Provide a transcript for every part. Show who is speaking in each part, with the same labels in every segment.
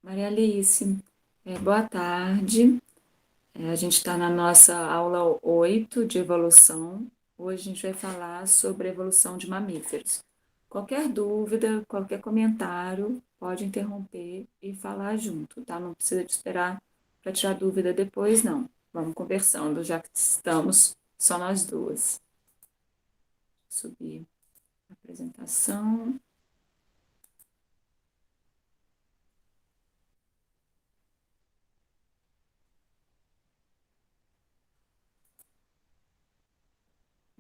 Speaker 1: Maria Alice, boa tarde. A gente está na nossa aula 8 de evolução. Hoje a gente vai falar sobre a evolução de mamíferos. Qualquer dúvida, qualquer comentário, pode interromper e falar junto, tá? Não precisa de esperar para tirar dúvida depois, não. Vamos conversando, já que estamos só nós duas. Subir a apresentação.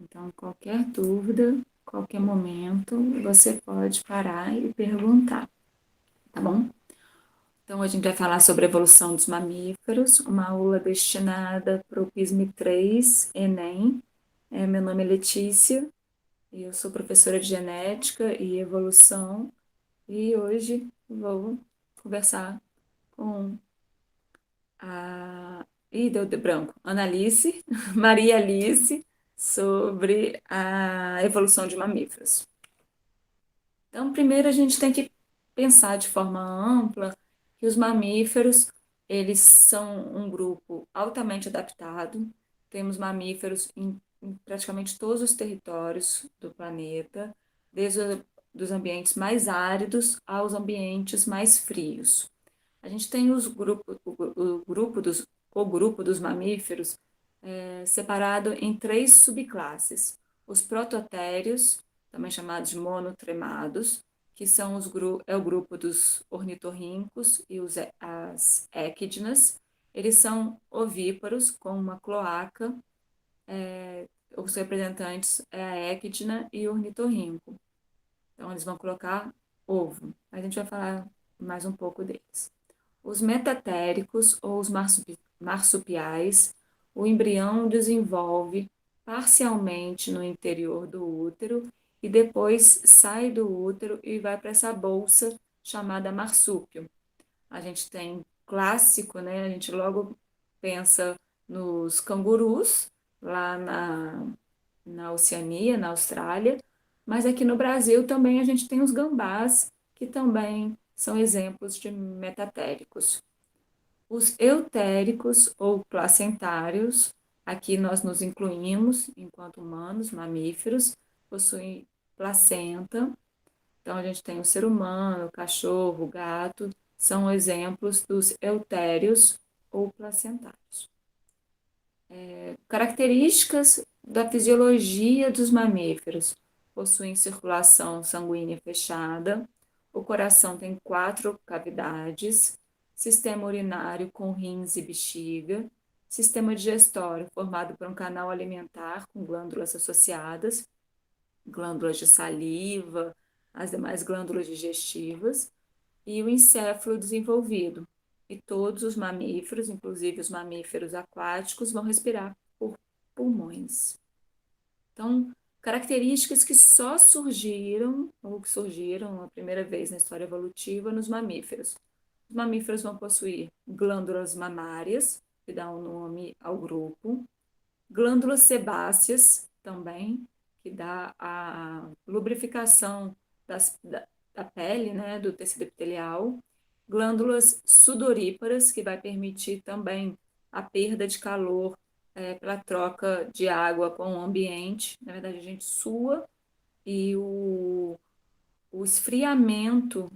Speaker 1: Então, qualquer dúvida, qualquer momento, você pode parar e perguntar, tá bom? Então, a gente vai falar sobre a evolução dos mamíferos, uma aula destinada para o PISM 3, Enem. Meu nome é Letícia e eu sou professora de genética e evolução e hoje vou conversar com a... Ih, deu de branco. Ana Alice, Maria Alice, sobre a evolução de mamíferos. Então, primeiro a gente tem que pensar de forma ampla que os mamíferos, eles são um grupo altamente adaptado. Temos mamíferos em praticamente todos os territórios do planeta, desde dos ambientes mais áridos aos ambientes mais frios. A gente tem o grupo dos mamíferos separado em três subclasses. Os prototérios, também chamados de monotremados, que são é o grupo dos ornitorrincos e as equidnas. Eles são ovíparos com uma cloaca, os representantes é a equidna e o ornitorrinco. Então, eles vão colocar ovo. A gente vai falar mais um pouco deles. Os metatéricos ou os marsupiais, o embrião desenvolve parcialmente no interior do útero e depois sai do útero e vai para essa bolsa chamada marsúpio. A gente tem clássico, né? A gente logo pensa nos cangurus, lá na Oceania, na Austrália, mas aqui no Brasil também a gente tem os gambás, que também são exemplos de metatéricos. Os eutéricos ou placentários, aqui nós nos incluímos enquanto humanos, mamíferos, possuem placenta. Então a gente tem o ser humano, o cachorro, o gato, são exemplos dos eutérios ou placentários. Características da fisiologia dos mamíferos: possuem circulação sanguínea fechada, o coração tem quatro cavidades, sistema urinário com rins e bexiga, sistema digestório formado por um canal alimentar com glândulas associadas, glândulas de saliva, as demais glândulas digestivas, e o encéfalo desenvolvido. E todos os mamíferos, inclusive os mamíferos aquáticos, vão respirar por pulmões. Então, características que só surgiram, ou que surgiram a primeira vez na história evolutiva, nos mamíferos. Os mamíferos vão possuir glândulas mamárias, que dá o nome ao grupo, glândulas sebáceas também, que dá a lubrificação da pele, né, do tecido epitelial, glândulas sudoríparas, que vai permitir também a perda de calor pela troca de água com o ambiente. Na verdade, a gente sua e o esfriamento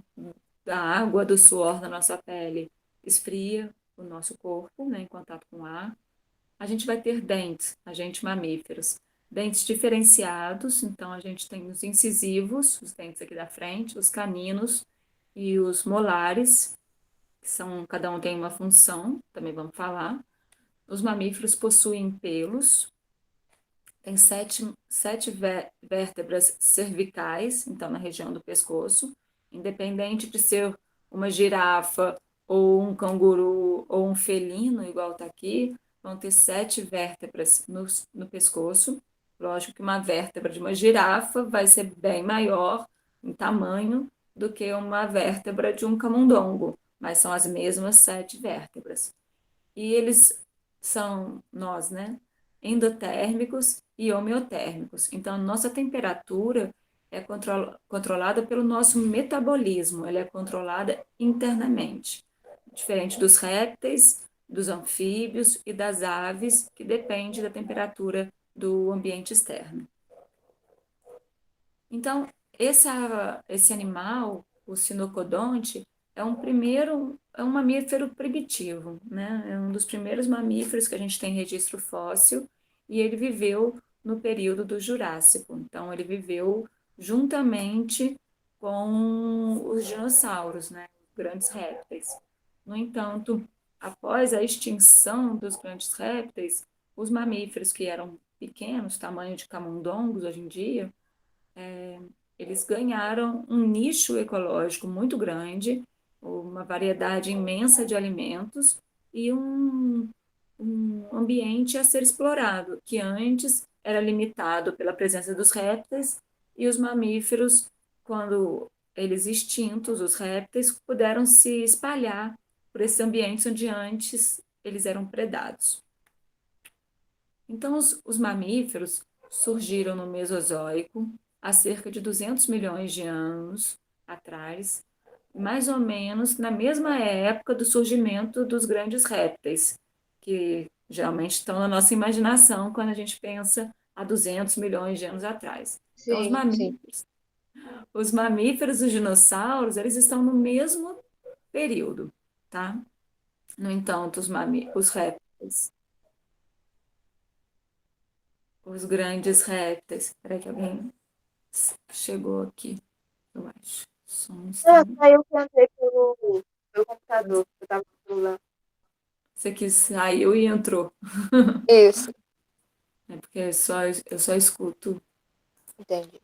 Speaker 1: da água, do suor na nossa pele, esfria o nosso corpo, né, em contato com o ar. A gente vai ter dentes, agentes mamíferos, dentes diferenciados, então a gente tem os incisivos, os dentes aqui da frente, os caninos e os molares, que são, cada um tem uma função, também vamos falar. Os mamíferos possuem pelos, tem sete vértebras cervicais, então na região do pescoço, independente de ser uma girafa ou um canguru ou um felino, igual está aqui, vão ter sete vértebras no pescoço. Lógico que uma vértebra de uma girafa vai ser bem maior em tamanho do que uma vértebra de um camundongo, mas são as mesmas sete vértebras. E eles são, nós, né, endotérmicos e homeotérmicos. Então, a nossa temperatura é controlada pelo nosso metabolismo, ela é controlada internamente. diferente dos répteis, dos anfíbios e das aves, que depende da temperatura do ambiente externo. Então, esse animal, o sinocodonte, é um mamífero primitivo, né? É um dos primeiros mamíferos que a gente tem registro fóssil e ele viveu no período do Jurássico. Então, ele viveu juntamente com os dinossauros, né? Os grandes répteis. No entanto, após a extinção dos grandes répteis, os mamíferos que eram pequenos, tamanho de camundongos hoje em dia, eles ganharam um nicho ecológico muito grande, uma variedade imensa de alimentos e um ambiente a ser explorado, que antes era limitado pela presença dos répteis e os mamíferos, quando eles extintos, os répteis, puderam se espalhar por esses ambientes onde antes eles eram predados. Então, os mamíferos surgiram no Mesozoico, há cerca de 200 milhões de anos atrás, mais ou menos na mesma época do surgimento dos grandes répteis, que geralmente estão na nossa imaginação quando a gente pensa há 200 milhões de anos atrás. Então,
Speaker 2: Sim, sim.
Speaker 1: os mamíferos e os dinossauros, eles estão no mesmo período, tá? No entanto, os répteis, os grandes répteis. Espera que alguém chegou aqui, eu acho. Som
Speaker 2: Não,
Speaker 1: estranho.
Speaker 2: saiu que eu entrei pelo computador, eu tava no celular.
Speaker 1: Isso aqui saiu e entrou.
Speaker 2: Isso,
Speaker 1: É porque eu só escuto.
Speaker 2: entendi.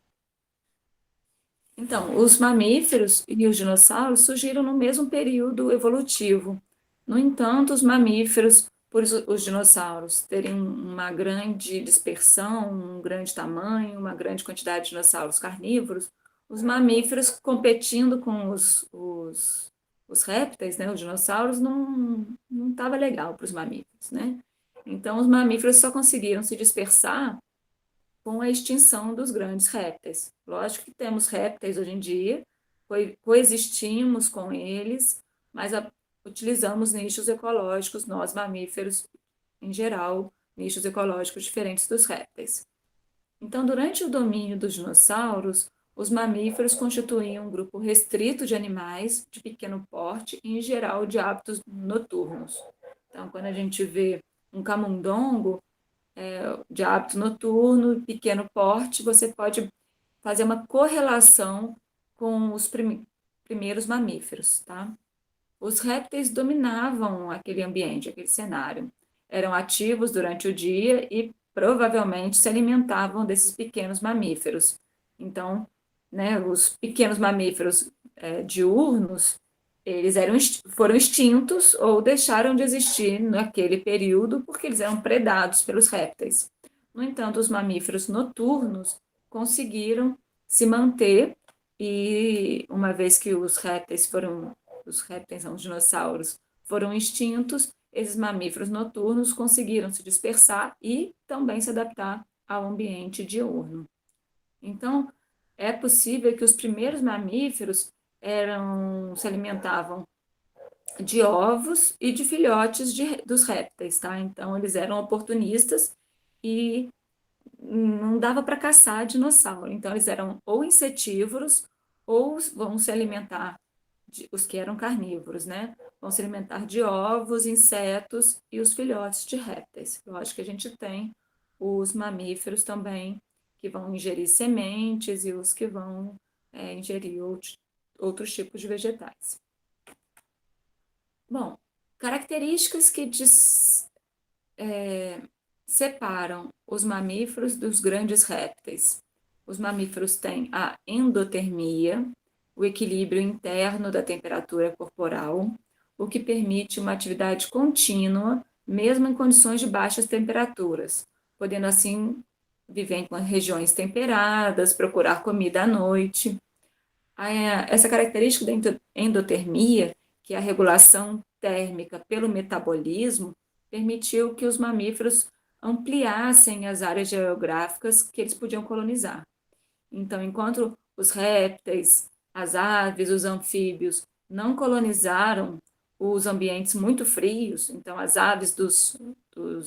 Speaker 1: Então, os mamíferos e os dinossauros surgiram no mesmo período evolutivo. No entanto, os mamíferos, por os dinossauros terem uma grande dispersão, um grande tamanho, uma grande quantidade de dinossauros carnívoros, os mamíferos competindo com os répteis, né, os dinossauros, não estava legal para os mamíferos, né? Então, os mamíferos só conseguiram se dispersar com a extinção dos grandes répteis. Lógico que temos répteis hoje em dia, coexistimos com eles, mas utilizamos nichos ecológicos, nós mamíferos em geral, nichos ecológicos diferentes dos répteis. Então, durante o domínio dos dinossauros, os mamíferos constituíam um grupo restrito de animais de pequeno porte e, em geral, de hábitos noturnos. Então, quando a gente vê um camundongo, de hábito noturno, pequeno porte, você pode fazer uma correlação com os primeiros mamíferos, tá? Os répteis dominavam aquele ambiente, aquele cenário. Eram ativos durante o dia e provavelmente se alimentavam desses pequenos mamíferos. Então, né, os pequenos mamíferos diurnos, eles foram extintos ou deixaram de existir naquele período porque eles eram predados pelos répteis. No entanto, os mamíferos noturnos conseguiram se manter e uma vez que os répteis são os dinossauros, foram extintos, esses mamíferos noturnos conseguiram se dispersar e também se adaptar ao ambiente diurno. Então, é possível que os primeiros mamíferos se alimentavam de ovos e de filhotes dos répteis, tá? Então, eles eram oportunistas e não dava para caçar dinossauro. Então, eles eram ou insetívoros ou vão se alimentar os que eram carnívoros, né? Vão se alimentar de ovos, insetos e os filhotes de répteis. Lógico que a gente tem os mamíferos também, que vão ingerir sementes e os que vão ingerir outros tipos de vegetais. Bom, características que separam os mamíferos dos grandes répteis. Os mamíferos têm a endotermia, o equilíbrio interno da temperatura corporal, o que permite uma atividade contínua, mesmo em condições de baixas temperaturas, podendo assim viver em regiões temperadas, procurar comida à noite. Essa característica da endotermia, que é a regulação térmica pelo metabolismo, permitiu que os mamíferos ampliassem as áreas geográficas que eles podiam colonizar. Então, enquanto os répteis, as aves, os anfíbios não colonizaram os ambientes muito frios, então as aves dos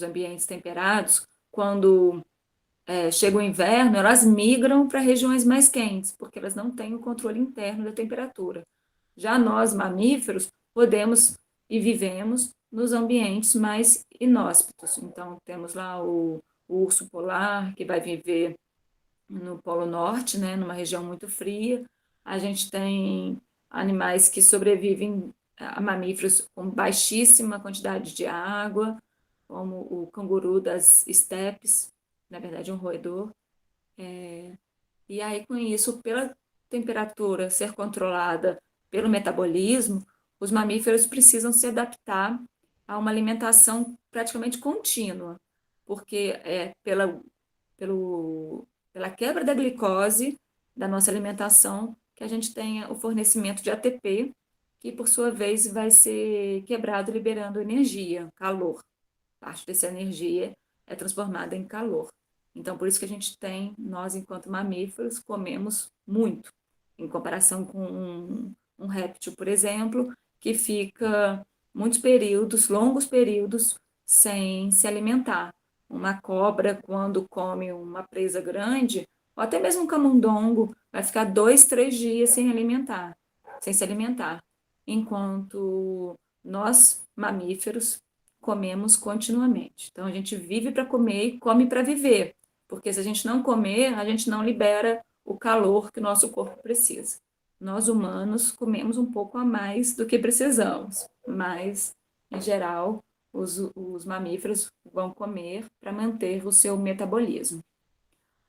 Speaker 1: ambientes temperados, quando chega o inverno, elas migram para regiões mais quentes, porque elas não têm o controle interno da temperatura. Já nós, mamíferos, podemos e vivemos nos ambientes mais inóspitos. Então, temos lá o urso polar, que vai viver no Polo Norte, né, numa região muito fria. A gente tem animais que sobrevivem a mamíferos com baixíssima quantidade de água, como o canguru das estepes, na verdade, um roedor. E aí, com isso, pela temperatura ser controlada pelo metabolismo, os mamíferos precisam se adaptar a uma alimentação praticamente contínua, porque pelo, pela quebra da glicose da nossa alimentação que a gente tenha o fornecimento de ATP, que por sua vez vai ser quebrado liberando energia, calor. Parte dessa energia é transformada em calor. Então, por isso que a gente tem, nós, enquanto mamíferos, comemos muito, em comparação com um réptil, por exemplo, que fica muitos períodos, longos períodos, sem se alimentar. Uma cobra, quando come uma presa grande, ou até mesmo um camundongo, vai ficar 2, 3 dias sem alimentar, sem se alimentar. Enquanto nós, mamíferos, comemos continuamente. Então, a gente vive para comer e come para viver, porque se a gente não comer, a gente não libera o calor que o nosso corpo precisa. Nós, humanos, comemos um pouco a mais do que precisamos, mas, em geral, os mamíferos vão comer para manter o seu metabolismo.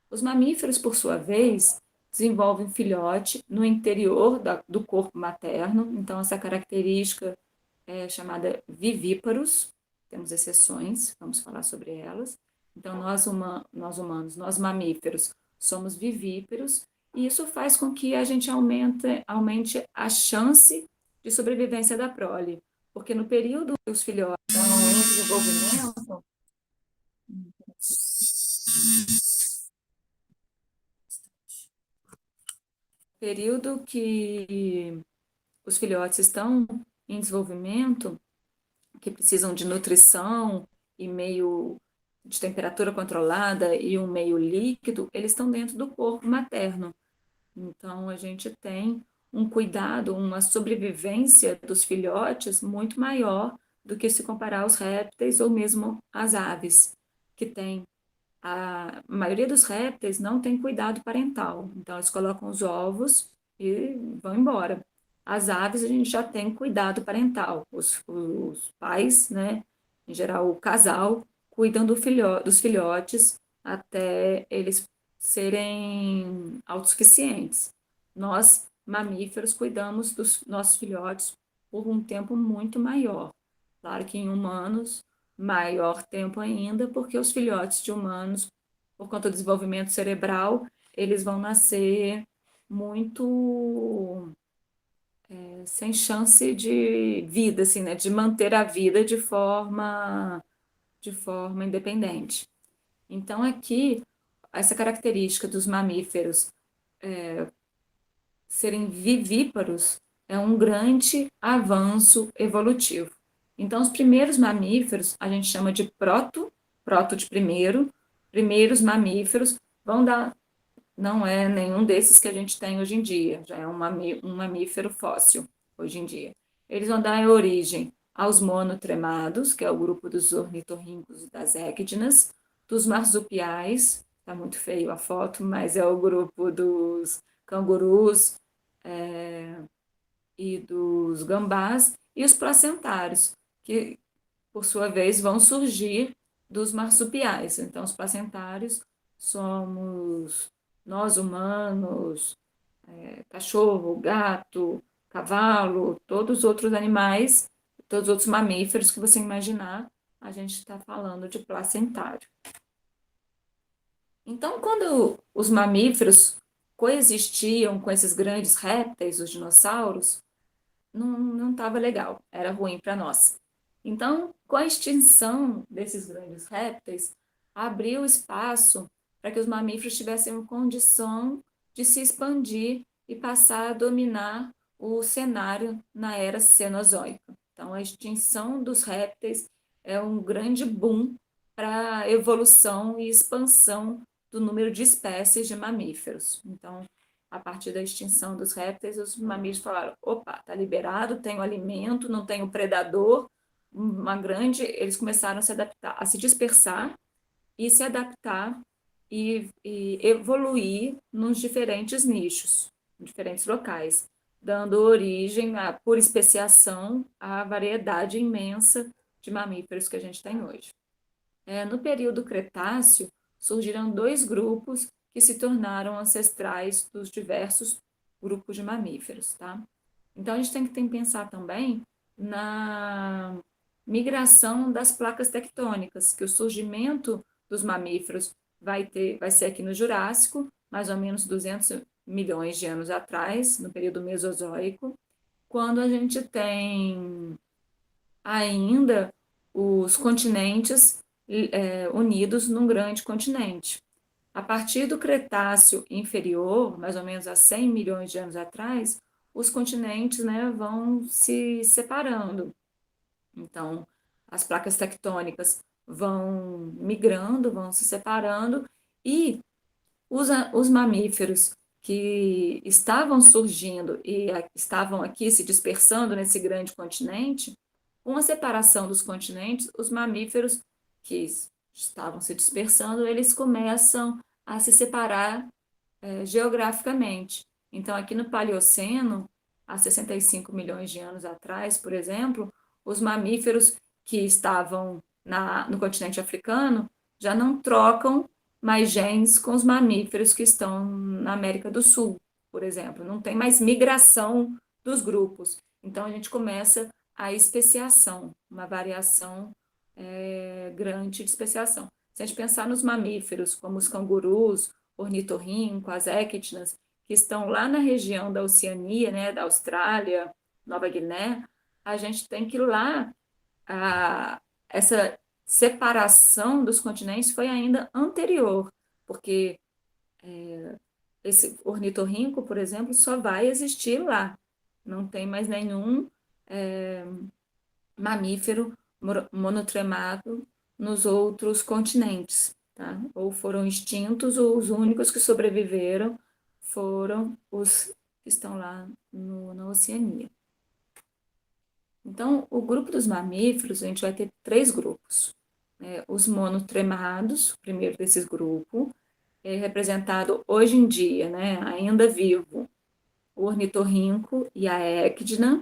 Speaker 1: Os mamíferos, por sua vez, desenvolvem filhote no interior do corpo materno, então, essa característica é chamada vivíparos, temos exceções, vamos falar sobre elas. Então, nós humanos, nós mamíferos, somos vivíparos, e isso faz com que a gente aumente a chance de sobrevivência da prole, porque no período que os filhotes estão em desenvolvimento, período que os filhotes estão em desenvolvimento, que precisam de nutrição e meio de temperatura controlada e um meio líquido, eles estão dentro do corpo materno. Então, a gente tem um cuidado, uma sobrevivência dos filhotes muito maior do que se comparar aos répteis ou mesmo às aves, que têm a maioria dos répteis não tem cuidado parental, então eles colocam os ovos e vão embora. As aves a gente já tem cuidado parental, os pais, né, em geral o casal, cuidam dos filhotes até eles serem autossuficientes. Nós, mamíferos, cuidamos dos nossos filhotes por um tempo muito maior. Claro que em humanos maior tempo ainda, porque os filhotes de humanos, por conta do desenvolvimento cerebral, eles vão nascer muito sem chance de vida, assim, né? De manter a vida de forma independente. Então, aqui, essa característica dos mamíferos serem vivíparos é um grande avanço evolutivo. Então, os primeiros mamíferos a gente chama de proto de primeiro, primeiros mamíferos vão dar, não é nenhum desses que a gente tem hoje em dia, já é um mamífero fóssil hoje em dia. Eles vão dar origem aos monotremados, que é o grupo dos ornitorrincos e das équidinas, dos marsupiais, está muito feio a foto, mas é o grupo dos cangurus, e dos gambás, e os placentários, que, por sua vez, vão surgir dos marsupiais. Então, os placentários somos nós humanos, cachorro, gato, cavalo, todos os outros animais, todos os outros mamíferos que você imaginar, a gente está falando de placentário. Então, quando os mamíferos coexistiam com esses grandes répteis, os dinossauros, não estava legal, era ruim para nós. Então, com a extinção desses grandes répteis, abriu espaço para que os mamíferos tivessem condição de se expandir e passar a dominar o cenário na era Cenozoica. Então, a extinção dos répteis é um grande boom para a evolução e expansão do número de espécies de mamíferos. Então, a partir da extinção dos répteis, os mamíferos falaram: opa, está liberado, tenho alimento, não tenho predador. Eles começaram a se adaptar, a se dispersar e se adaptar e evoluir nos diferentes nichos, em diferentes locais, dando origem, por especiação, à variedade imensa de mamíferos que a gente tem hoje. No período Cretáceo, surgiram dois grupos que se tornaram ancestrais dos diversos grupos de mamíferos, tá? Então, a gente tem que pensar também na migração das placas tectônicas, que o surgimento dos mamíferos vai ser aqui no Jurássico, mais ou menos 200 milhões de anos atrás, no período Mesozoico, quando a gente tem ainda os continentes unidos num grande continente. A partir do Cretáceo inferior, mais ou menos há 100 milhões de anos atrás, os continentes, né, vão se separando. Então, as placas tectônicas vão migrando, vão se separando, e os mamíferos que estavam surgindo e estavam aqui se dispersando nesse grande continente, com a separação dos continentes, os mamíferos que estavam se dispersando, eles começam a se separar geograficamente. Então, aqui no Paleoceno, há 65 milhões de anos atrás, por exemplo, os mamíferos que estavam no continente africano já não trocam mais genes com os mamíferos que estão na América do Sul, por exemplo. Não tem mais migração dos grupos. Então, a gente começa a especiação, uma variação grande de especiação. Se a gente pensar nos mamíferos, como os cangurus, ornitorrinco, as équidnas, que estão lá na região da Oceania, né, da Austrália, Nova Guiné, a gente tem que ir lá, essa separação dos continentes foi ainda anterior, porque esse ornitorrinco, por exemplo, só vai existir lá. Não tem mais nenhum mamífero monotremado nos outros continentes, tá? Ou foram extintos, ou os únicos que sobreviveram foram os que estão lá na Oceania. Então, o grupo dos mamíferos, a gente vai ter três grupos. Os monotremados, o primeiro desses grupos, é representado hoje em dia, né, ainda vivo, o ornitorrinco e a équidna.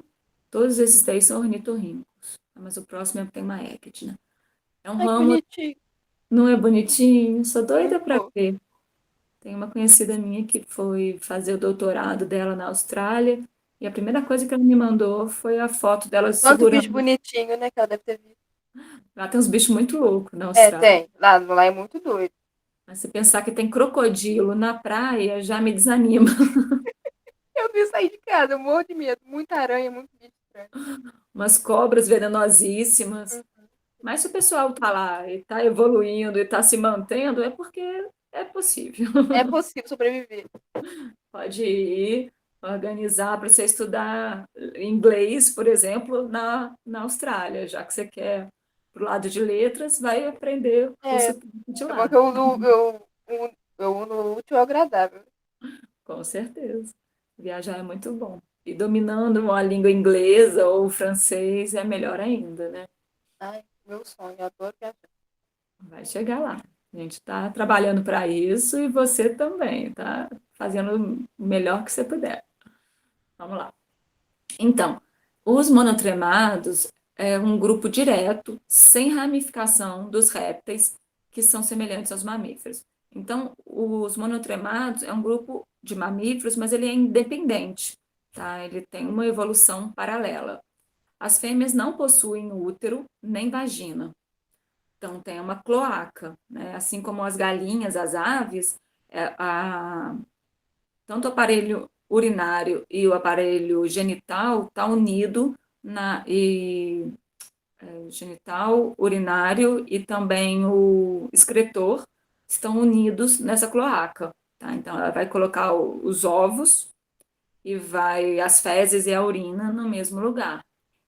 Speaker 1: Todos esses daí são ornitorrincos, mas o próximo tem uma équidna. É um
Speaker 2: Ai, que
Speaker 1: ramo,
Speaker 2: bonitinho.
Speaker 1: não é bonitinho? Sou doida
Speaker 2: Muito
Speaker 1: para
Speaker 2: bom.
Speaker 1: ver. Tem uma conhecida minha que foi fazer o doutorado dela na Austrália, e a primeira coisa que ela me mandou foi a foto dela
Speaker 2: Quanto bicho
Speaker 1: segurando.
Speaker 2: bonitinho, né, que ela deve ter visto.
Speaker 1: Lá tem uns bichos muito loucos na
Speaker 2: É,
Speaker 1: Austrália.
Speaker 2: tem. Lá é muito doido.
Speaker 1: Mas se pensar que tem crocodilo na praia, já me desanima.
Speaker 2: Eu vi sair de casa, eu morro de medo. Muita aranha, muito bicho estranho.
Speaker 1: Umas cobras venenosíssimas.
Speaker 2: Hum.
Speaker 1: Mas se o pessoal está lá e está evoluindo e está se mantendo, é porque é possível.
Speaker 2: É possível sobreviver.
Speaker 1: Pode ir organizar para você estudar inglês, por exemplo, na Austrália, já que você quer para o lado de letras, vai aprender o
Speaker 2: É,
Speaker 1: curso de
Speaker 2: é bom
Speaker 1: lá,
Speaker 2: que eu uno o útil ao agradável.
Speaker 1: com certeza. Viajar é muito bom. E dominando a língua inglesa ou francês é melhor ainda, né?
Speaker 2: Ai, meu sonho, eu adoro viajar.
Speaker 1: Vai chegar lá. A gente está trabalhando para isso e você também, está fazendo o melhor que você puder. Vamos lá. Então, os monotremados é um grupo direto, sem ramificação dos répteis, que são semelhantes aos mamíferos. Então, os monotremados é um grupo de mamíferos, mas ele é independente, tá? Ele tem uma evolução paralela. As fêmeas não possuem útero nem vagina. Então, tem uma cloaca, né? Assim como as galinhas, as aves, tanto o aparelho urinário e o aparelho genital está unido genital, urinário e também o excretor estão unidos nessa cloaca, tá? Então ela vai colocar os ovos e vai as fezes e a urina no mesmo lugar.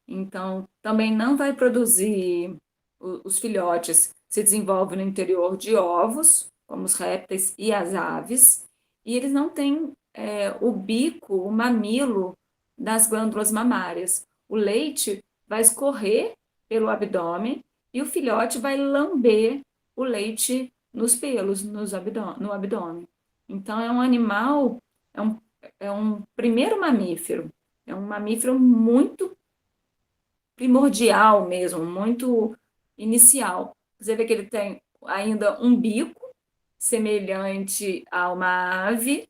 Speaker 1: Então, também não vai produzir, os filhotes se desenvolvem no interior de ovos, como os répteis e as aves, e eles não têm o bico, o mamilo das glândulas mamárias. O leite vai escorrer pelo abdômen e o filhote vai lamber o leite nos pelos, no abdômen. Então, é um animal, é um, é um primeiro mamífero, é um mamífero muito primordial mesmo, muito inicial. Você vê que ele tem ainda um bico semelhante a uma ave,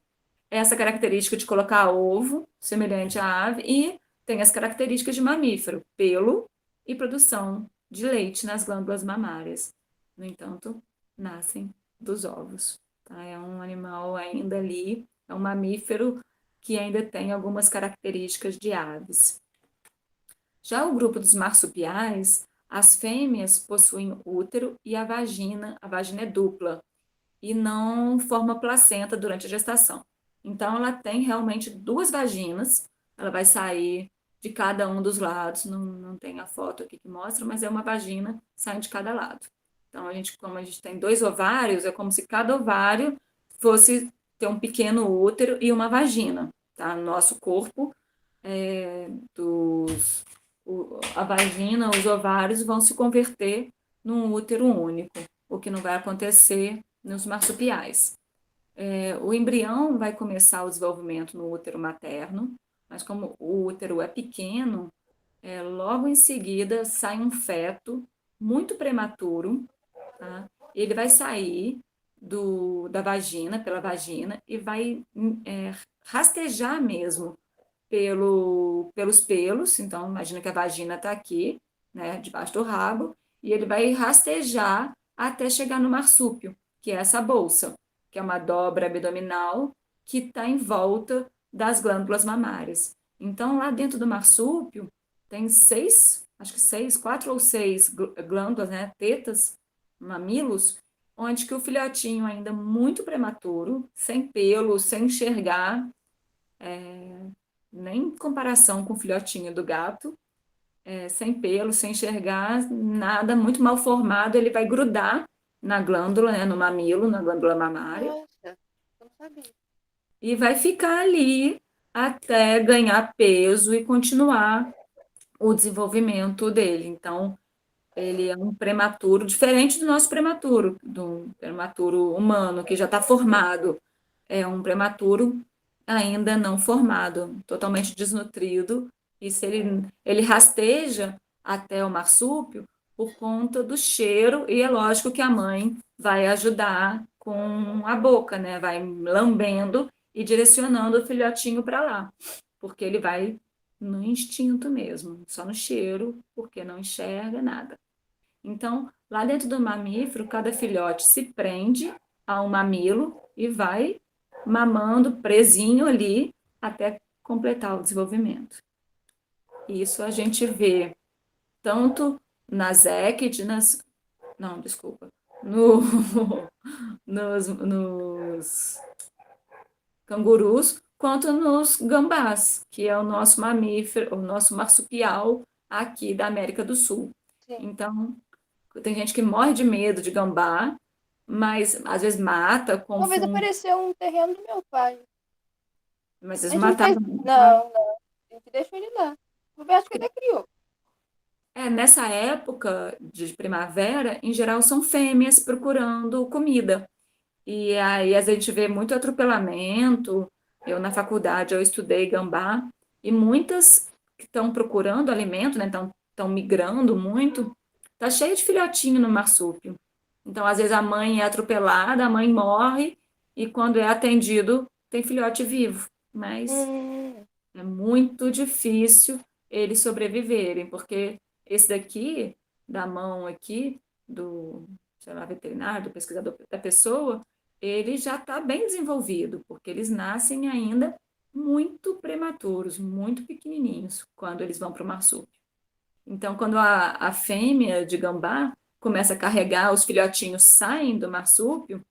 Speaker 1: essa característica de colocar ovo semelhante à ave, e tem as características de mamífero, pelo e produção de leite nas glândulas mamárias. No entanto, nascem dos ovos. Tá? É um animal ainda ali, é um mamífero que ainda tem algumas características de aves. Já o grupo dos marsupiais, as fêmeas possuem útero e a vagina é dupla e não forma placenta durante a gestação. Então, ela tem realmente duas vaginas, ela vai sair de cada um dos lados, não tem a foto aqui que mostra, mas é uma vagina saindo de cada lado. Então, como a gente tem dois ovários, é como se cada ovário fosse ter um pequeno útero e uma vagina, tá? No nosso corpo, dos a vagina, os ovários vão se converter num útero único, o que não vai acontecer nos marsupiais. O embrião vai começar o desenvolvimento no útero materno, mas como o útero é pequeno, logo em seguida sai um feto muito prematuro, tá? Ele vai sair da vagina, pela vagina, e vai rastejar mesmo pelos pelos. Então, imagina que a vagina está aqui, né, debaixo do rabo, e ele vai rastejar até chegar no marsúpio, que é essa bolsa, que é uma dobra abdominal que está em volta das glândulas mamárias. Então, lá dentro do marsúpio, tem seis, acho que seis, quatro ou seis glândulas, né, tetas, mamilos, onde que o filhotinho ainda muito prematuro, sem pelo, sem enxergar, nem em comparação com o filhotinho do gato, sem pelo, sem enxergar nada, muito mal formado, ele vai grudar na glândula, né, no mamilo, na glândula mamária,
Speaker 2: Nossa, não sabia.
Speaker 1: e vai ficar ali até ganhar peso e continuar o desenvolvimento dele. Então, ele é um prematuro, diferente do nosso prematuro, do prematuro humano, que já está formado. É um prematuro ainda não formado, totalmente desnutrido, e se ele rasteja até o marsúpio por conta do cheiro, e é lógico que a mãe vai ajudar com a boca, né? Vai lambendo e direcionando o filhotinho para lá, porque ele vai no instinto mesmo, só no cheiro, porque não enxerga nada. Então, lá dentro do mamífero, cada filhote se prende a um mamilo e vai mamando presinho ali até completar o desenvolvimento. Isso a gente vê tanto nas equidinas, não, desculpa, no, nos cangurus, quanto nos gambás, que é o nosso mamífero, o nosso marsupial aqui da América do Sul.
Speaker 2: Sim.
Speaker 1: Então, tem gente que morre de medo de gambá, mas às vezes mata,
Speaker 2: Uma vez
Speaker 1: confunde.
Speaker 2: apareceu um terreno do meu pai.
Speaker 1: Mas
Speaker 2: A
Speaker 1: eles
Speaker 2: gente não fez.
Speaker 1: mataram.
Speaker 2: Não, não. A gente deixou ele lá. Eu acho que
Speaker 1: Porque,
Speaker 2: ele criou.
Speaker 1: nessa época de primavera, em geral, são fêmeas procurando comida. E aí a gente vê muito atropelamento. Eu, na faculdade, eu estudei gambá, e muitas que estão procurando alimento, né, estão migrando muito, tá cheio de filhotinho no marsúpio. Então, às vezes, a mãe é atropelada, a mãe morre, e quando é atendido, tem filhote vivo. Mas
Speaker 2: Hum,
Speaker 1: é muito difícil eles sobreviverem, porque esse daqui, da mão aqui, do, sei lá, veterinário, do pesquisador da pessoa, ele já está bem desenvolvido, porque eles nascem ainda muito prematuros, muito pequenininhos, quando eles vão para o marsúpio. Então, quando a fêmea de gambá começa a carregar, os filhotinhos saem do marsúpio,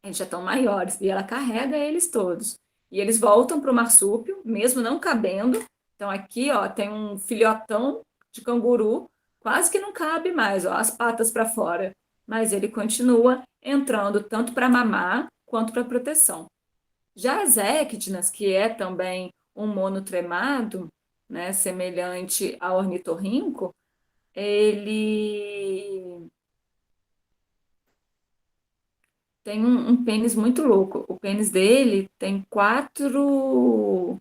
Speaker 1: eles já estão maiores, e ela carrega eles todos. E eles voltam para o marsúpio, mesmo não cabendo, Então aqui, ó, tem um filhotão de canguru, quase que não cabe mais, ó, as patas para fora, mas ele continua entrando tanto para mamar quanto para proteção. Já as équidinas, que é também um monotremado, né, semelhante ao ornitorrinco, ele tem um pênis muito louco. O pênis dele tem quatro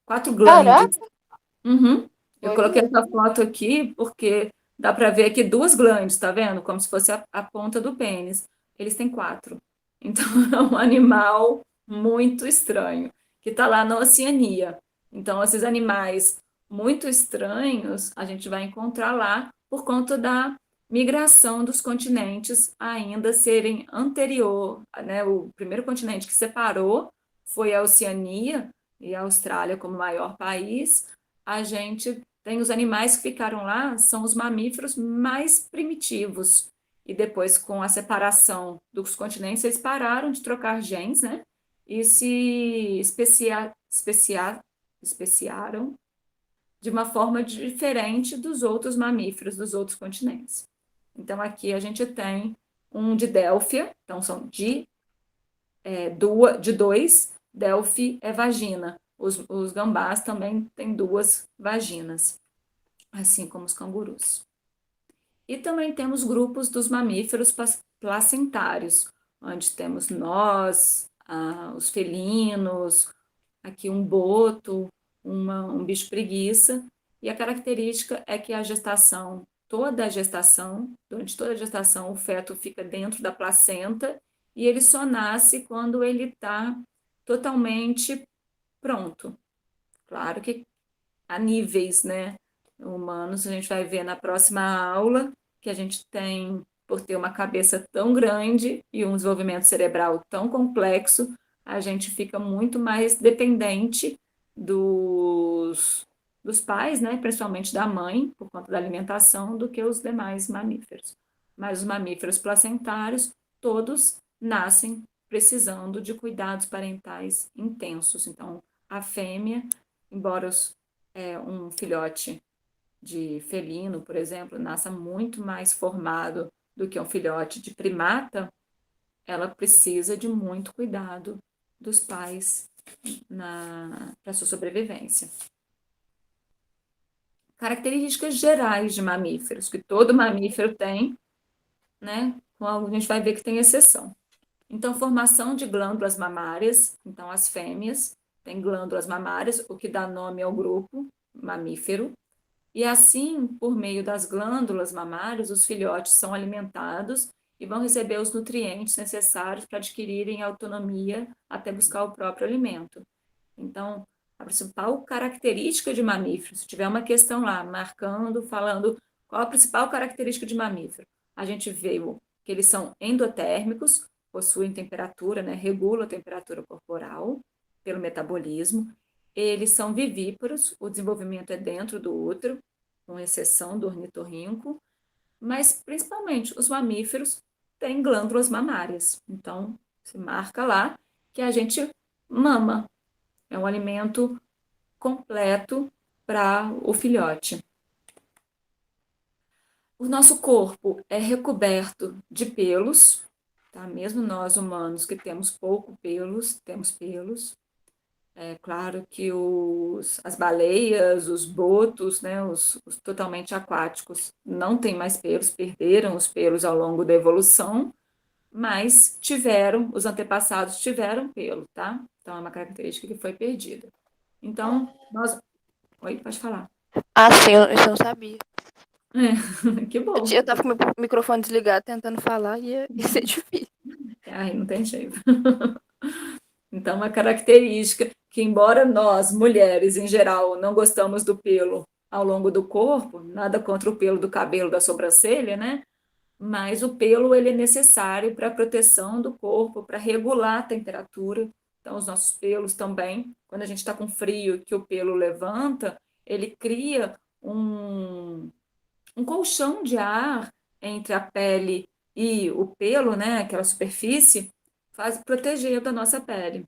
Speaker 1: glândulas.
Speaker 2: Caraca,
Speaker 1: Uhum. Eu
Speaker 2: doido
Speaker 1: coloquei
Speaker 2: mesmo.
Speaker 1: essa foto aqui porque dá para ver aqui duas glândulas, tá vendo? Como se fosse a ponta do pênis. Eles têm quatro. Então é um animal muito estranho que está lá na Oceania. Então esses animais muito estranhos a gente vai encontrar lá por conta da migração dos continentes ainda serem anterior, né? O primeiro continente que separou foi a Oceania e a Austrália como maior país. A gente tem os animais que ficaram lá, são os mamíferos mais primitivos. E depois, com a separação dos continentes, eles pararam de trocar genes, né? E se especiaram de uma forma diferente dos outros mamíferos dos outros continentes. Então, aqui a gente tem um de Délfia, então são de dois, Delphi é vagina. Os gambás também têm duas vaginas, assim como os cangurus. E também temos grupos dos mamíferos placentários, onde temos nós, os felinos, aqui um boto, um bicho preguiça. E a característica é que toda a gestação, durante toda a gestação, o feto fica dentro da placenta e ele só nasce quando ele está totalmente pronto. Claro que a níveis, né, humanos, a gente vai ver na próxima aula que a gente tem, por ter uma cabeça tão grande e um desenvolvimento cerebral tão complexo, a gente fica muito mais dependente dos pais, né, principalmente da mãe, por conta da alimentação, do que os demais mamíferos. Mas os mamíferos placentários, todos nascem precisando de cuidados parentais intensos. Então, a fêmea, embora um filhote de felino, por exemplo, nasça muito mais formado do que um filhote de primata, ela precisa de muito cuidado dos pais para sua sobrevivência. Características gerais de mamíferos, que todo mamífero tem, né? A gente vai ver que tem exceção. Então, formação de glândulas mamárias. Então, as fêmeas têm glândulas mamárias, o que dá nome ao grupo mamífero. E assim, por meio das glândulas mamárias, os filhotes são alimentados e vão receber os nutrientes necessários para adquirirem autonomia até buscar o próprio alimento. Então, a principal característica de mamífero, se tiver uma questão lá marcando, falando qual a principal característica de mamífero, a gente vê que eles são endotérmicos, possuem temperatura, né, regulam a temperatura corporal pelo metabolismo. Eles são vivíparos, o desenvolvimento é dentro do útero, com exceção do ornitorrinco, mas principalmente os mamíferos têm glândulas mamárias. Então, se marca lá que a gente mama, é um alimento completo para o filhote. O nosso corpo é recoberto de pelos, tá? Mesmo nós humanos que temos pouco pelos, temos pelos. É claro que as baleias, os botos, né, os totalmente aquáticos, não têm mais pelos, perderam os pelos ao longo da evolução, mas os antepassados tiveram pelo, tá? Então é uma característica que foi perdida. Então, Oi, pode falar.
Speaker 2: Ah, sim, isso eu não sabia.
Speaker 1: É, que bom.
Speaker 2: Eu tava com o microfone desligado tentando falar e ia ser difícil.
Speaker 1: Ai, não tem jeito. Então, uma característica que, embora nós, mulheres, em geral, não gostamos do pelo ao longo do corpo, nada contra o pelo do cabelo, da sobrancelha, né? Mas o pelo ele é necessário para a proteção do corpo, para regular a temperatura. Então, os nossos pelos também, quando a gente está com frio, que o pelo levanta, ele cria um colchão de ar entre a pele e o pelo, né? Aquela superfície, faz proteger da nossa pele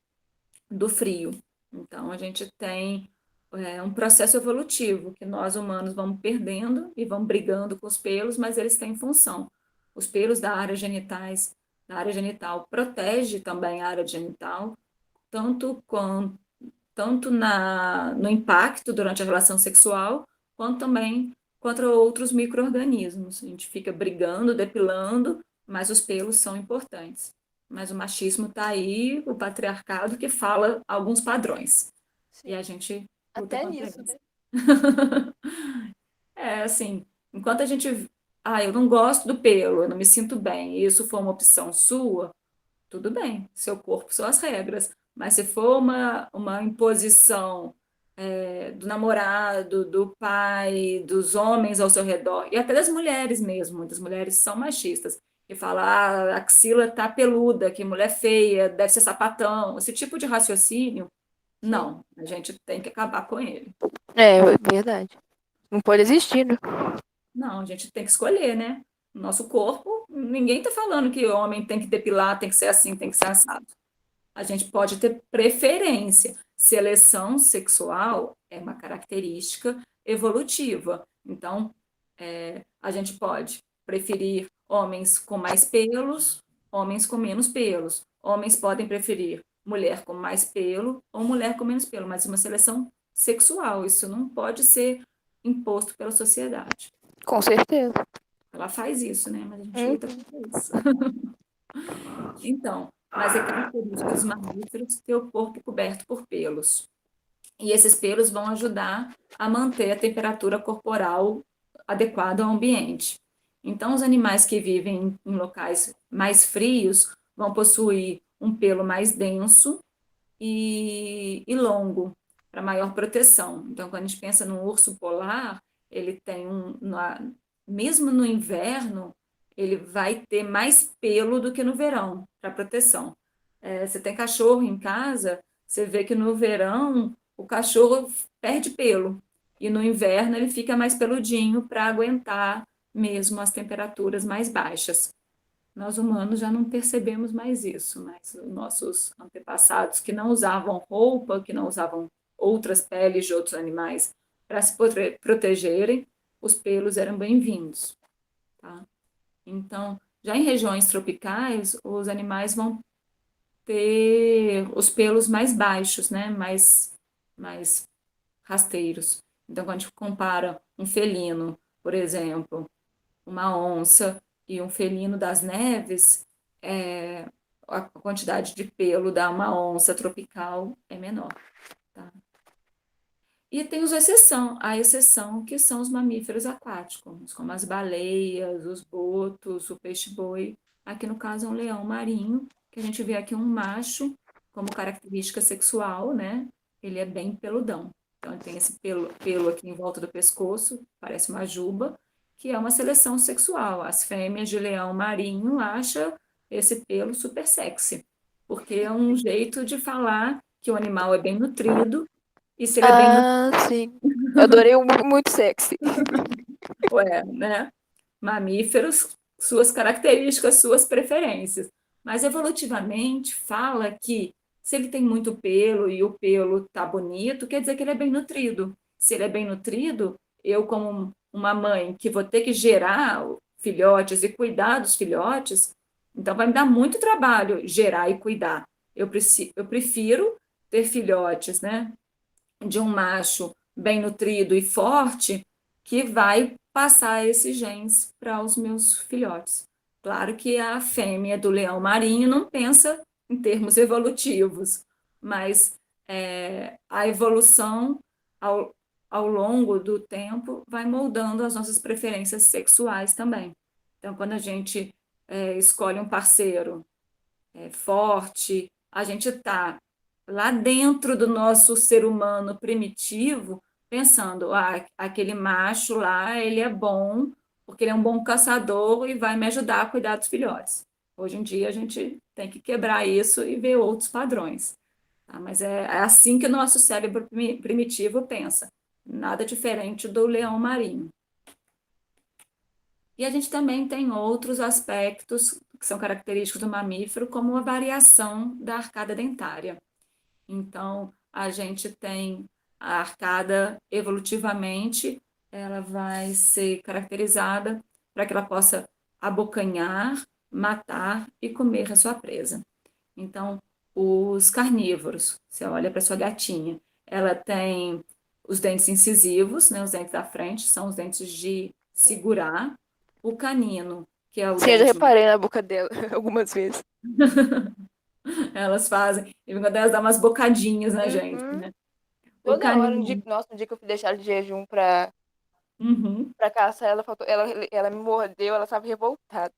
Speaker 1: do frio. Então, a gente tem É um processo evolutivo que nós humanos vamos perdendo e vamos brigando com os pelos, mas eles têm função. Os pelos da área genital protege também a área genital, tanto com, tanto no impacto durante a relação sexual, quanto também contra outros micro-organismos. A gente fica brigando, depilando, mas os pelos são importantes. Mas o machismo está aí, o patriarcado que fala alguns padrões. E
Speaker 2: Sim.
Speaker 1: a gente luta
Speaker 2: Até
Speaker 1: contra
Speaker 2: nisso,
Speaker 1: eles.
Speaker 2: né?
Speaker 1: É assim, enquanto a gente. Ah, eu não gosto do pelo, eu não me sinto bem, e isso for uma opção sua, tudo bem, seu corpo, suas regras. Mas se for uma imposição do namorado, do pai, dos homens ao seu redor, e até das mulheres mesmo, muitas mulheres são machistas, e falam, ah, a axila tá peluda, que mulher feia, deve ser sapatão. Esse tipo de raciocínio,
Speaker 2: Sim.
Speaker 1: não, a gente tem que acabar com ele.
Speaker 2: É, verdade. Não pode existir, né?
Speaker 1: Não, a gente tem que escolher, né? Nosso corpo, ninguém está falando que o homem tem que depilar, tem que ser assim, tem que ser assado. A gente pode ter preferência. Seleção sexual é uma característica evolutiva. Então, a gente pode preferir homens com mais pelos, homens com menos pelos. Homens podem preferir mulher com mais pelo ou mulher com menos pelo, mas uma seleção sexual. Isso não pode ser imposto pela sociedade.
Speaker 2: Com certeza.
Speaker 1: Ela faz isso, né? Mas a gente luta
Speaker 2: Uhum.
Speaker 1: contra isso. Então, mas é característica dos mamíferos ter o corpo coberto por pelos. E esses pelos vão ajudar a manter a temperatura corporal adequada ao ambiente. Então, os animais que vivem em locais mais frios vão possuir um pelo mais denso e longo, para maior proteção. Então, quando a gente pensa no urso polar, ele tem mesmo no inverno, ele vai ter mais pelo do que no verão, para proteção. Você tem cachorro em casa, você vê que no verão o cachorro perde pelo, e no inverno ele fica mais peludinho para aguentar mesmo as temperaturas mais baixas. Nós humanos já não percebemos mais isso, mas os nossos antepassados que não usavam roupa, que não usavam outras peles de outros animais para se protegerem, os pelos eram bem-vindos, tá? Então, já em regiões tropicais, os animais vão ter os pelos mais baixos, né? Mais rasteiros. Então, quando a gente compara um felino, por exemplo, uma onça e um felino das neves, é, a quantidade de pelo da uma onça tropical é menor, tá? E tem os exceção, a exceção que são os mamíferos aquáticos, como as baleias, os botos, o peixe-boi. Aqui no caso é um leão marinho, que a gente vê aqui um macho como característica sexual, né? Ele é bem peludão. Então ele tem esse pelo aqui em volta do pescoço, parece uma juba, que é uma seleção sexual. As fêmeas de leão marinho acham esse pelo super sexy, porque é um jeito de falar que o animal é bem nutrido e se ele é bem
Speaker 2: Ah, sim. Eu adorei o muito sexy.
Speaker 1: ué, né? Mamíferos, suas características, suas preferências. Mas evolutivamente fala que se ele tem muito pelo e o pelo tá bonito, quer dizer que ele é bem nutrido. Se ele é bem nutrido, eu como uma mãe que vou ter que gerar filhotes e cuidar dos filhotes, então vai me dar muito trabalho gerar e cuidar. Eu prefiro ter filhotes, né? De um macho bem nutrido e forte que vai passar esses genes para os meus filhotes. Claro que a fêmea do leão marinho não pensa em termos evolutivos, mas a evolução ao, ao longo do tempo vai moldando as nossas preferências sexuais também. Então, quando a gente escolhe um parceiro forte, a gente está lá dentro do nosso ser humano primitivo, pensando, ah, aquele macho lá, ele é bom, porque ele é um bom caçador e vai me ajudar a cuidar dos filhotes. Hoje em dia a gente tem que quebrar isso e ver outros padrões. Tá? Mas é assim que o nosso cérebro primitivo pensa, nada diferente do leão marinho. E a gente também tem outros aspectos que são característicos do mamífero, como a variação da arcada dentária. Então, a gente tem A arcada, evolutivamente, ela vai ser caracterizada para que ela possa abocanhar, matar e comer a sua presa. Então, os carnívoros, você olha para sua gatinha, ela tem os dentes incisivos, né, os dentes da frente, são os dentes de segurar. O canino, que é o
Speaker 2: Sim, eu já
Speaker 1: dente,
Speaker 2: reparei na boca dela algumas vezes.
Speaker 1: elas fazem, e quando elas dão umas bocadinhas na gente,
Speaker 2: Uhum.
Speaker 1: né? O
Speaker 2: Toda hora,
Speaker 1: canino,
Speaker 2: nossa, um dia que eu fui deixar ela de jejum
Speaker 1: uhum.
Speaker 2: pra caçar, ela me mordeu, ela estava revoltada.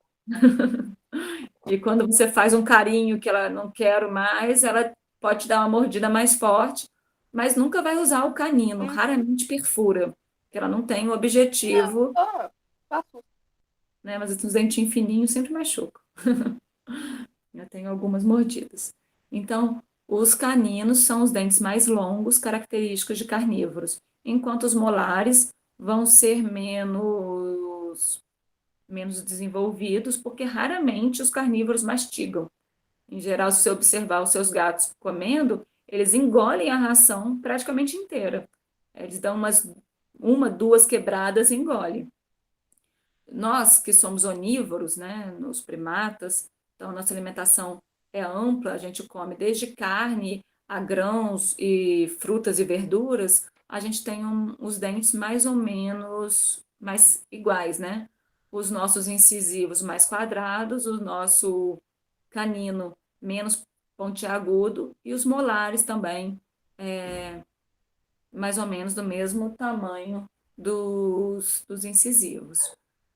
Speaker 1: E quando você faz um carinho que ela não quer mais, ela pode te dar uma mordida mais forte, mas nunca vai usar o canino,
Speaker 2: Uhum.
Speaker 1: raramente perfura, porque ela não tem o
Speaker 2: Não,
Speaker 1: objetivo,
Speaker 2: só faço.
Speaker 1: né? Mas os dentinhos fininhos sempre machucam. Eu tenho algumas mordidas. Então, os caninos são os dentes mais longos, característicos de carnívoros, enquanto os molares vão ser menos desenvolvidos, porque raramente os carnívoros mastigam. Em geral, se você observar os seus gatos comendo, eles engolem a ração praticamente inteira. Eles dão duas quebradas e engolem. Nós que somos onívoros, né, nos primatas, então nossa alimentação é ampla, a gente come desde carne a grãos e frutas e verduras, a gente tem os dentes mais ou menos mais iguais, né? Os nossos incisivos mais quadrados, o nosso canino menos pontiagudo e os molares também mais ou menos do mesmo tamanho dos incisivos.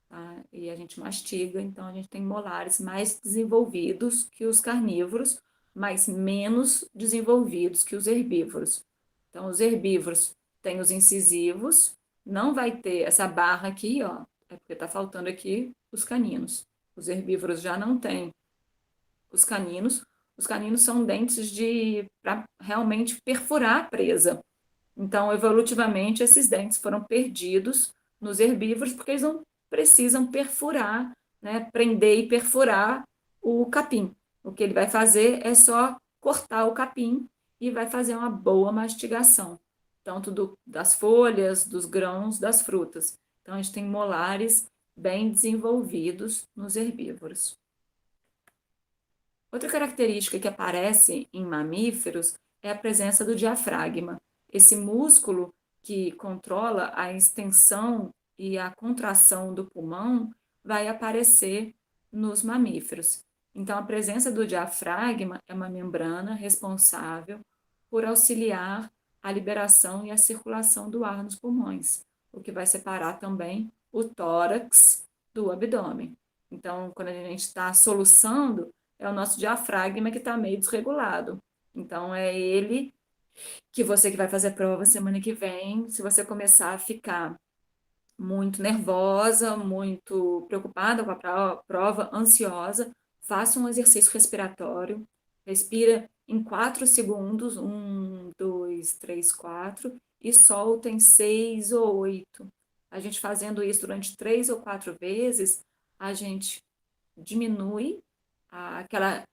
Speaker 1: Tá? E a gente mastiga, então a gente tem molares mais desenvolvidos que os carnívoros, mas menos desenvolvidos que os herbívoros. Então, os herbívoros têm os incisivos, não vai ter essa barra aqui, ó, é porque está faltando aqui os caninos. Os herbívoros já não têm os caninos. Os caninos são dentes de para realmente perfurar a presa. Então, evolutivamente, esses dentes foram perdidos nos herbívoros porque eles não precisam perfurar, né, prender e perfurar o capim. O que ele vai fazer é só cortar o capim e vai fazer uma boa mastigação, tanto das folhas, dos grãos, das frutas. Então, a gente tem molares bem desenvolvidos nos herbívoros. Outra característica que aparece em mamíferos é a presença do diafragma. Esse músculo que controla a extensão e a contração do pulmão vai aparecer nos mamíferos. Então, a presença do diafragma é uma membrana responsável por auxiliar a liberação e a circulação do ar nos pulmões, o que vai separar também o tórax do abdômen. Então, quando a gente está soluçando, é o nosso diafragma que está meio desregulado. Então, é ele que vai fazer a prova semana que vem. Se você começar a ficar muito nervosa, muito preocupada com a prova, ansiosa, faça um exercício respiratório. Respira em 4 segundos, 1, 2, 3, 4, e solta em 6 ou 8. A gente fazendo isso durante 3 ou 4 vezes, a gente diminui aquela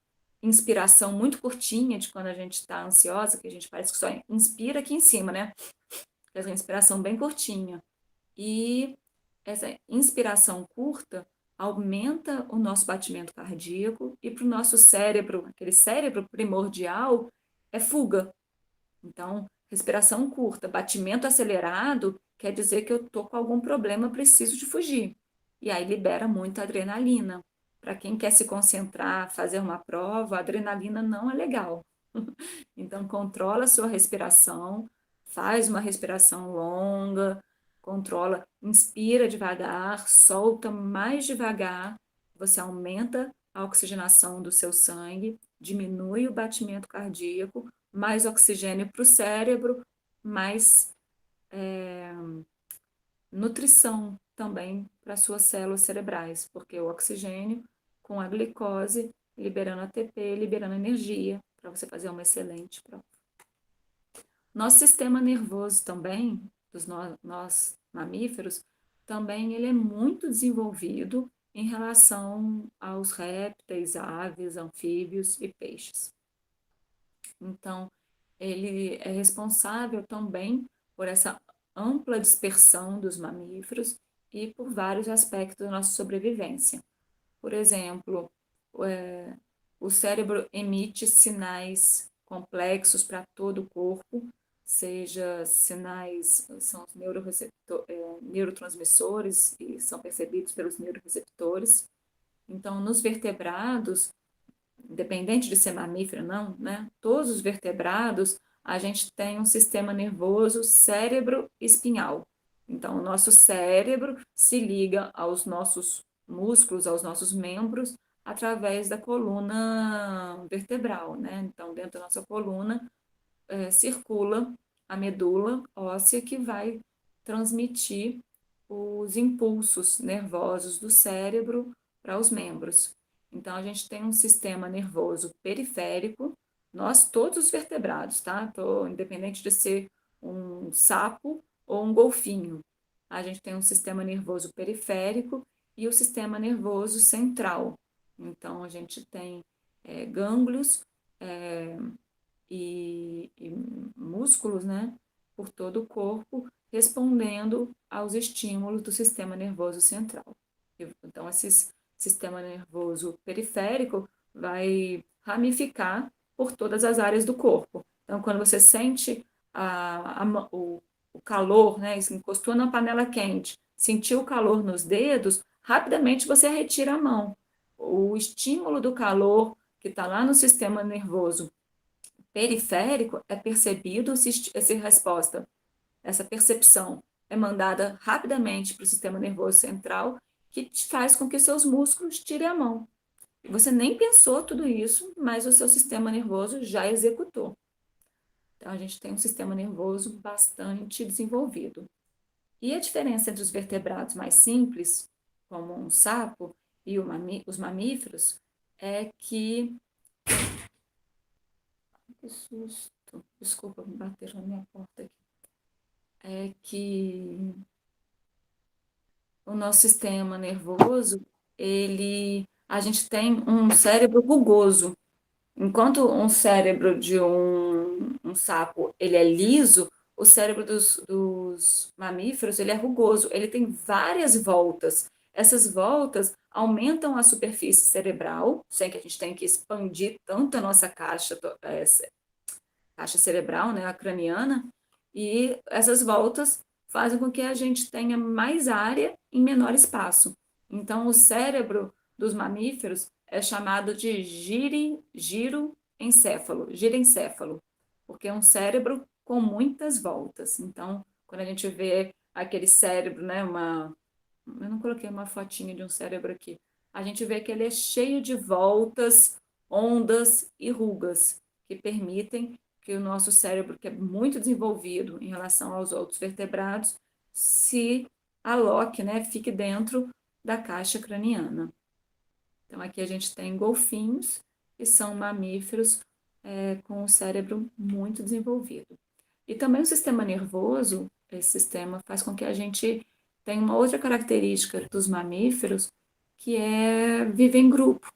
Speaker 1: inspiração muito curtinha de quando a gente está ansiosa, que a gente parece que só inspira aqui em cima, né? Essa inspiração bem curtinha. E essa inspiração curta aumenta o nosso batimento cardíaco e para o nosso cérebro, aquele cérebro primordial, é fuga. Então, respiração curta, batimento acelerado, quer dizer que eu estou com algum problema, preciso de fugir. E aí libera muita adrenalina. Para quem quer se concentrar, fazer uma prova, a adrenalina não é legal. Então, controla a sua respiração, faz uma respiração longa, controla, inspira devagar, solta mais devagar, você aumenta a oxigenação do seu sangue, diminui o batimento cardíaco, mais oxigênio para o cérebro, mais nutrição também para as suas células cerebrais, porque o oxigênio com a glicose, liberando ATP, liberando energia para você fazer uma excelente prova. Nosso sistema nervoso também, nós mamíferos, também ele é muito desenvolvido em relação aos répteis, aves, anfíbios e peixes. Então, ele é responsável também por essa ampla dispersão dos mamíferos e por vários aspectos da nossa sobrevivência. Por exemplo, é, o cérebro emite sinais complexos para todo o corpo, seja sinais, são os neurotransmissores e são percebidos pelos neuroreceptores. Então, nos vertebrados, independente de ser mamífero ou não, né? Todos os vertebrados, a gente tem um sistema nervoso cérebro-espinhal. Então, o nosso cérebro se liga aos nossos músculos, aos nossos membros, através da coluna vertebral, né? Então, dentro da nossa coluna, circula a medula óssea que vai transmitir os impulsos nervosos do cérebro para os membros. Então, a gente tem um sistema nervoso periférico, nós todos os vertebrados, tá? Independente de ser um sapo ou um golfinho. A gente tem um sistema nervoso periférico e o sistema nervoso central. Então, a gente tem gânglios, é, e músculos, né, por todo o corpo, respondendo aos estímulos do sistema nervoso central. Então, esse sistema nervoso periférico vai ramificar por todas as áreas do corpo. Então, quando você sente o calor, né, encostou na panela quente, sentiu o calor nos dedos, rapidamente você retira a mão. O estímulo do calor que está lá no sistema nervoso periférico é percebido, essa resposta, essa percepção é mandada rapidamente para o sistema nervoso central, que faz com que seus músculos tirem a mão. Você nem pensou tudo isso, mas o seu sistema nervoso já executou. Então, a gente tem um sistema nervoso bastante desenvolvido. E a diferença entre os vertebrados mais simples, como um sapo, e os mamíferos, é que. Que susto! Desculpa, me bateram na minha porta aqui. É que o nosso sistema nervoso, a gente tem um cérebro rugoso. Enquanto um cérebro de um sapo, ele é liso, o cérebro dos mamíferos, ele é rugoso. Ele tem várias voltas. Essas voltas aumentam a superfície cerebral, sem que a gente tenha que expandir tanto a nossa caixa cerebral, né, a craniana, e essas voltas fazem com que a gente tenha mais área em menor espaço. Então, o cérebro dos mamíferos é chamado de girencéfalo, porque é um cérebro com muitas voltas. Então, quando a gente vê aquele cérebro, né, eu não coloquei uma fotinha de um cérebro aqui, a gente vê que ele é cheio de voltas, ondas e rugas, que permitem que o nosso cérebro, que é muito desenvolvido em relação aos outros vertebrados, se aloque, né, fique dentro da caixa craniana. Então, aqui a gente tem golfinhos, que são mamíferos com o cérebro muito desenvolvido. E também o sistema nervoso, esse sistema faz com que a gente tenha uma outra característica dos mamíferos, que é viver em grupo.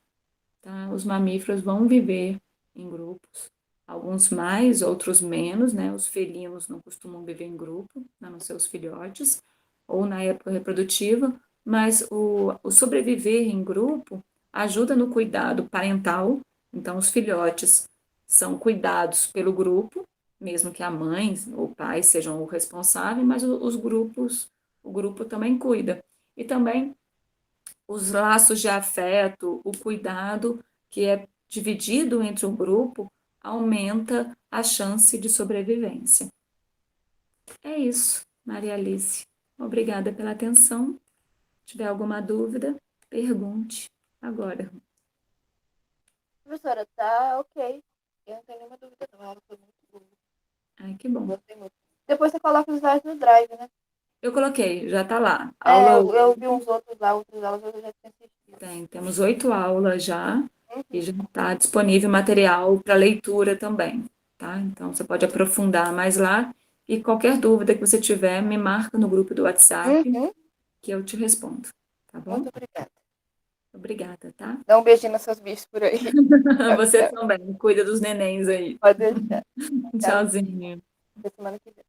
Speaker 1: Tá? Os mamíferos vão viver em grupos, alguns mais, outros menos, né? Os felinos não costumam viver em grupo, a não ser os filhotes, ou na época reprodutiva, mas o sobreviver em grupo ajuda no cuidado parental. Então, os filhotes são cuidados pelo grupo, mesmo que a mãe ou o pai sejam o responsável, mas o grupo também cuida. E também os laços de afeto, o cuidado que é dividido entre um grupo, aumenta a chance de sobrevivência. É isso, Maria Alice. Obrigada pela atenção. Se tiver alguma dúvida, pergunte agora.
Speaker 2: Professora, tá ok. Eu não tenho nenhuma dúvida, não. A aula foi muito boa.
Speaker 1: Ai, que bom.
Speaker 2: Gostei muito. Depois você coloca os slides no Drive, né?
Speaker 1: Eu coloquei, já está lá.
Speaker 2: É,
Speaker 1: Aula
Speaker 2: eu vi uns outros lá, outras aulas eu já tinha assistido.
Speaker 1: temos 8 aulas já e
Speaker 2: Uhum.
Speaker 1: já está disponível material para leitura também, tá? Então você pode aprofundar mais lá e qualquer dúvida que você tiver, me marca no grupo do WhatsApp
Speaker 2: Uhum.
Speaker 1: que eu te respondo, tá bom?
Speaker 2: Muito obrigada.
Speaker 1: Obrigada, tá?
Speaker 2: Dá um beijinho nos seus bichos por aí. Tchau,
Speaker 1: Você
Speaker 2: tchau.
Speaker 1: também. Cuida dos nenéns aí.
Speaker 2: Pode deixar. Tchau.
Speaker 1: Tchauzinho.
Speaker 2: Até semana que vem.